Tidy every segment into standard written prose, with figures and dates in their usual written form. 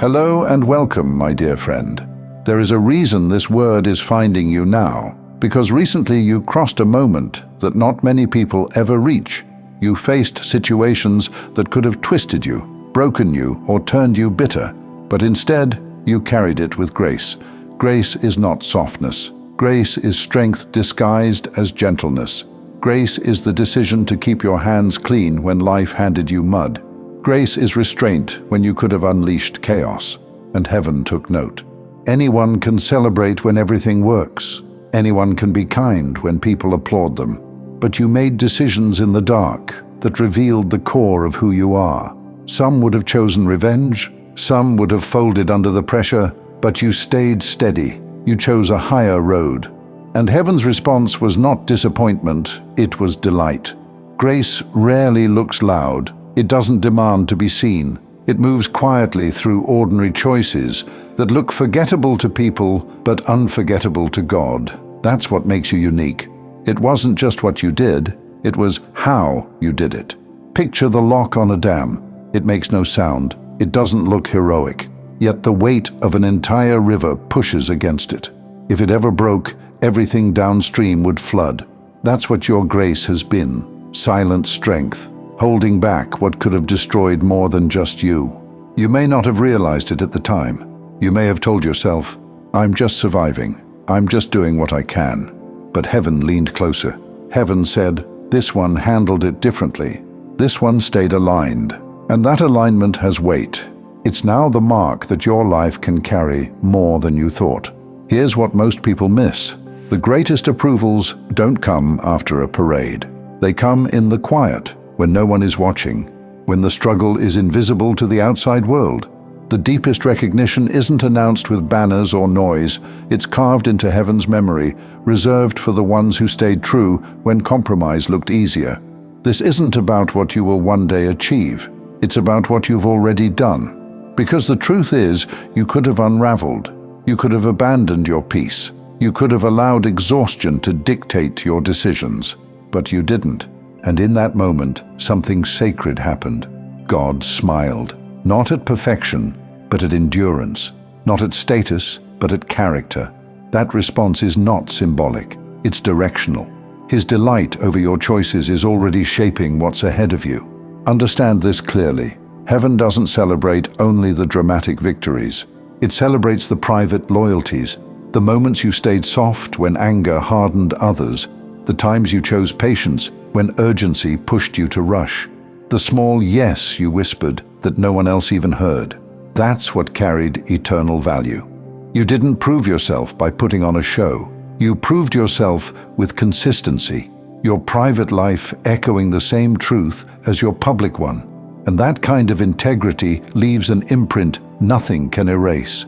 Hello and welcome, my dear friend. There is a reason this word is finding you now, because recently you crossed a moment that not many people ever reach. You faced situations that could have twisted you, broken you, or turned you bitter, but instead you carried it with grace. Grace is not softness. Grace is strength disguised as gentleness. Grace is the decision to keep your hands clean when life handed you mud. Grace is restraint when you could have unleashed chaos, and heaven took note. Anyone can celebrate when everything works. Anyone can be kind when people applaud them. But you made decisions in the dark that revealed the core of who you are. Some would have chosen revenge, some would have folded under the pressure, but you stayed steady. You chose a higher road. And heaven's response was not disappointment, it was delight. Grace rarely looks loud. It doesn't demand to be seen. It moves quietly through ordinary choices that look forgettable to people, but unforgettable to God. That's what makes you unique. It wasn't just what you did, it was how you did it. Picture the lock on a dam. It makes no sound. It doesn't look heroic. Yet the weight of an entire river pushes against it. If it ever broke, everything downstream would flood. That's what your grace has been. Silent strength, holding back what could have destroyed more than just you. You may not have realized it at the time. You may have told yourself, I'm just surviving. I'm just doing what I can. But heaven leaned closer. Heaven said, this one handled it differently. This one stayed aligned. And that alignment has weight. It's now the mark that your life can carry more than you thought. Here's what most people miss. The greatest approvals don't come after a parade. They come in the quiet, when no one is watching, when the struggle is invisible to the outside world. The deepest recognition isn't announced with banners or noise. It's carved into heaven's memory, reserved for the ones who stayed true when compromise looked easier. This isn't about what you will one day achieve. It's about what you've already done. Because the truth is, you could have unraveled. You could have abandoned your peace. You could have allowed exhaustion to dictate your decisions. But you didn't. And in that moment, something sacred happened. God smiled. Not at perfection, but at endurance. Not at status, but at character. That response is not symbolic. It's directional. His delight over your choices is already shaping what's ahead of you. Understand this clearly. Heaven doesn't celebrate only the dramatic victories. It celebrates the private loyalties, the moments you stayed soft when anger hardened others, the times you chose patience when urgency pushed you to rush, the small yes you whispered that no one else even heard. That's what carried eternal value. You didn't prove yourself by putting on a show. You proved yourself with consistency, your private life echoing the same truth as your public one. And that kind of integrity leaves an imprint nothing can erase.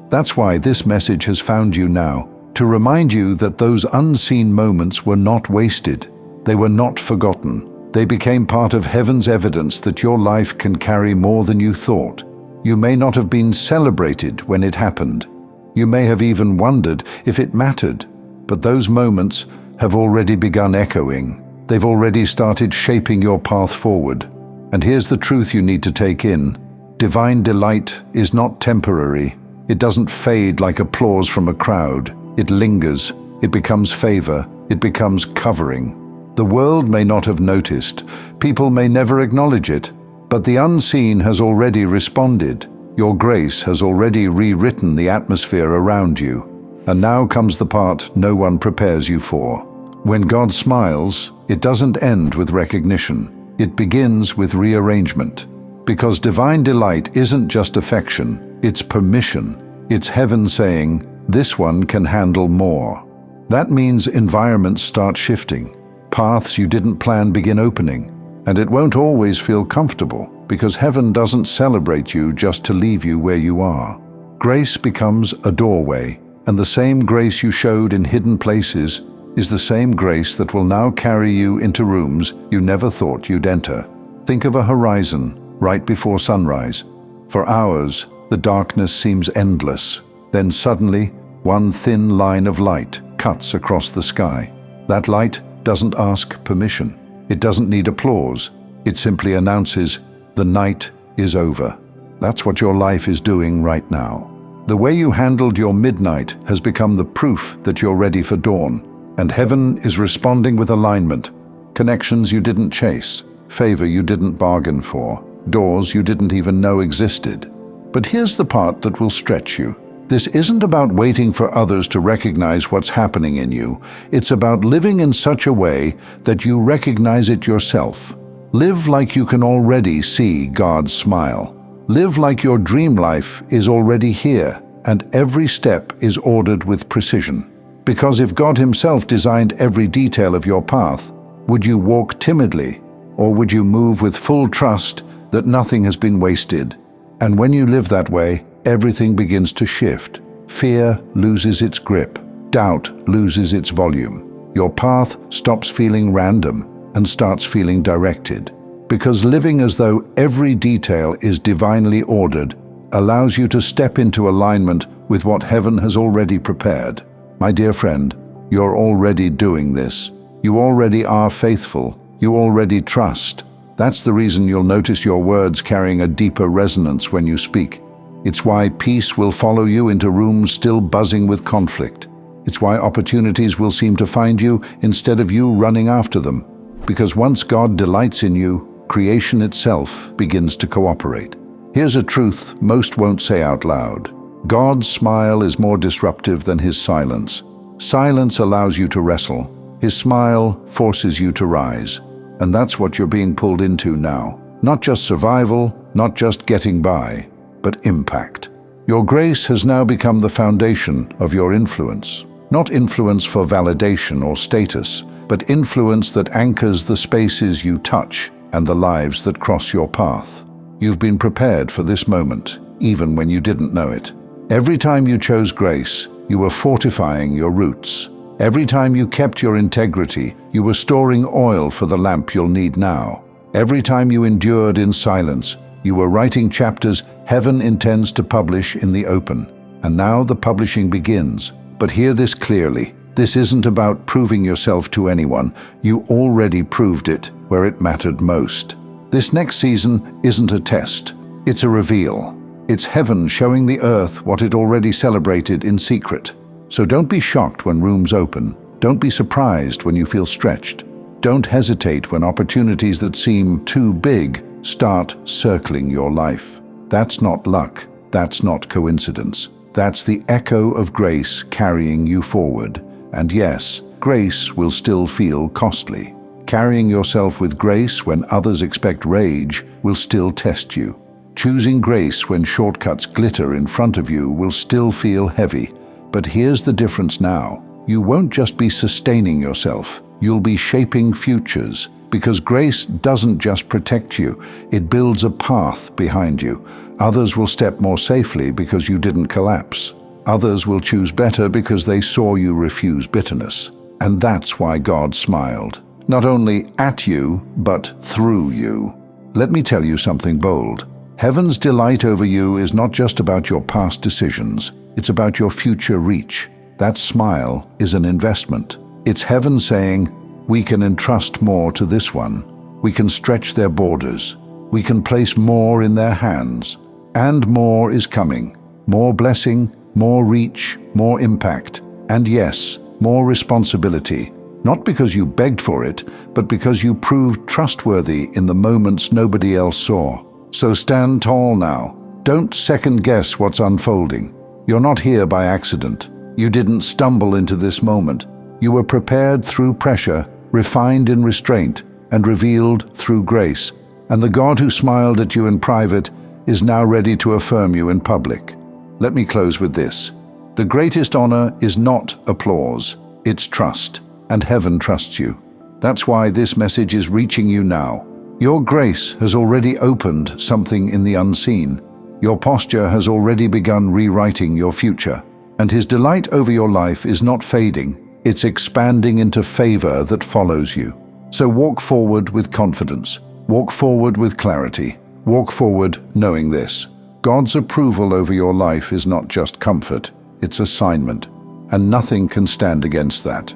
That's why this message has found you now, to remind you that those unseen moments were not wasted. They were not forgotten. They became part of heaven's evidence that your life can carry more than you thought. You may not have been celebrated when it happened. You may have even wondered if it mattered. But those moments have already begun echoing. They've already started shaping your path forward. And here's the truth you need to take in. Divine delight is not temporary. It doesn't fade like applause from a crowd. It lingers. It becomes favor. It becomes covering. The world may not have noticed. People may never acknowledge it. But the unseen has already responded. Your grace has already rewritten the atmosphere around you. And now comes the part no one prepares you for. When God smiles, it doesn't end with recognition. It begins with rearrangement. Because divine delight isn't just affection, it's permission. It's heaven saying, this one can handle more. That means environments start shifting. Paths you didn't plan begin opening. And it won't always feel comfortable, because heaven doesn't celebrate you just to leave you where you are. Grace becomes a doorway, and the same grace you showed in hidden places is the same grace that will now carry you into rooms you never thought you'd enter. Think of a horizon right before sunrise. For hours, the darkness seems endless. Then suddenly, one thin line of light cuts across the sky. That light doesn't ask permission. It doesn't need applause. It simply announces, the night is over. That's what your life is doing right now. The way you handled your midnight has become the proof that you're ready for dawn, and heaven is responding with alignment, connections you didn't chase, favor you didn't bargain for, doors you didn't even know existed. But here's the part that will stretch you. This isn't about waiting for others to recognize what's happening in you. It's about living in such a way that you recognize it yourself. Live like you can already see God's smile. Live like your dream life is already here, and every step is ordered with precision. Because if God Himself designed every detail of your path, would you walk timidly, or would you move with full trust that nothing has been wasted? And when you live that way, everything begins to shift. Fear loses its grip. Doubt loses its volume. Your path stops feeling random and starts feeling directed. Because living as though every detail is divinely ordered allows you to step into alignment with what heaven has already prepared. My dear friend, you're already doing this. You already are faithful. You already trust. That's the reason you'll notice your words carrying a deeper resonance when you speak. It's why peace will follow you into rooms still buzzing with conflict. It's why opportunities will seem to find you instead of you running after them. Because once God delights in you, creation itself begins to cooperate. Here's a truth most won't say out loud. God's smile is more disruptive than His silence. Silence allows you to wrestle. His smile forces you to rise. And that's what you're being pulled into now. Not just survival, not just getting by, but impact. Your grace has now become the foundation of your influence. Not influence for validation or status, but influence that anchors the spaces you touch and the lives that cross your path. You've been prepared for this moment, even when you didn't know it. Every time you chose grace, you were fortifying your roots. Every time you kept your integrity, you were storing oil for the lamp you'll need now. Every time you endured in silence, you were writing chapters heaven intends to publish in the open. And now the publishing begins. But hear this clearly. This isn't about proving yourself to anyone. You already proved it where it mattered most. This next season isn't a test. It's a reveal. It's heaven showing the earth what it already celebrated in secret. So don't be shocked when rooms open. Don't be surprised when you feel stretched. Don't hesitate when opportunities that seem too big start circling your life. That's not luck. That's not coincidence. That's the echo of grace carrying you forward. And yes, grace will still feel costly. Carrying yourself with grace when others expect rage will still test you. Choosing grace when shortcuts glitter in front of you will still feel heavy. But here's the difference now. You won't just be sustaining yourself, you'll be shaping futures. Because grace doesn't just protect you, it builds a path behind you. Others will step more safely because you didn't collapse. Others will choose better because they saw you refuse bitterness. And that's why God smiled. Not only at you, but through you. Let me tell you something bold. Heaven's delight over you is not just about your past decisions. It's about your future reach. That smile is an investment. It's heaven saying, we can entrust more to this one. We can stretch their borders. We can place more in their hands. And more is coming. More blessing, more reach, more impact. And yes, more responsibility. Not because you begged for it, but because you proved trustworthy in the moments nobody else saw. So stand tall now. Don't second guess what's unfolding. You're not here by accident. You didn't stumble into this moment. You were prepared through pressure, refined in restraint, and revealed through grace. And the God who smiled at you in private is now ready to affirm you in public. Let me close with this. The greatest honor is not applause, it's trust, and heaven trusts you. That's why this message is reaching you now. Your grace has already opened something in the unseen. Your posture has already begun rewriting your future. And His delight over your life is not fading, it's expanding into favor that follows you. So walk forward with confidence. Walk forward with clarity. Walk forward knowing this. God's approval over your life is not just comfort, it's assignment. And nothing can stand against that.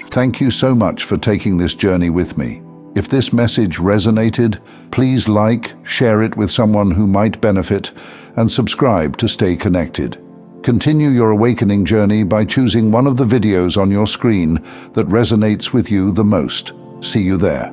Thank you so much for taking this journey with me. If this message resonated, please like, share it with someone who might benefit, and subscribe to stay connected. Continue your awakening journey by choosing one of the videos on your screen that resonates with you the most. See you there.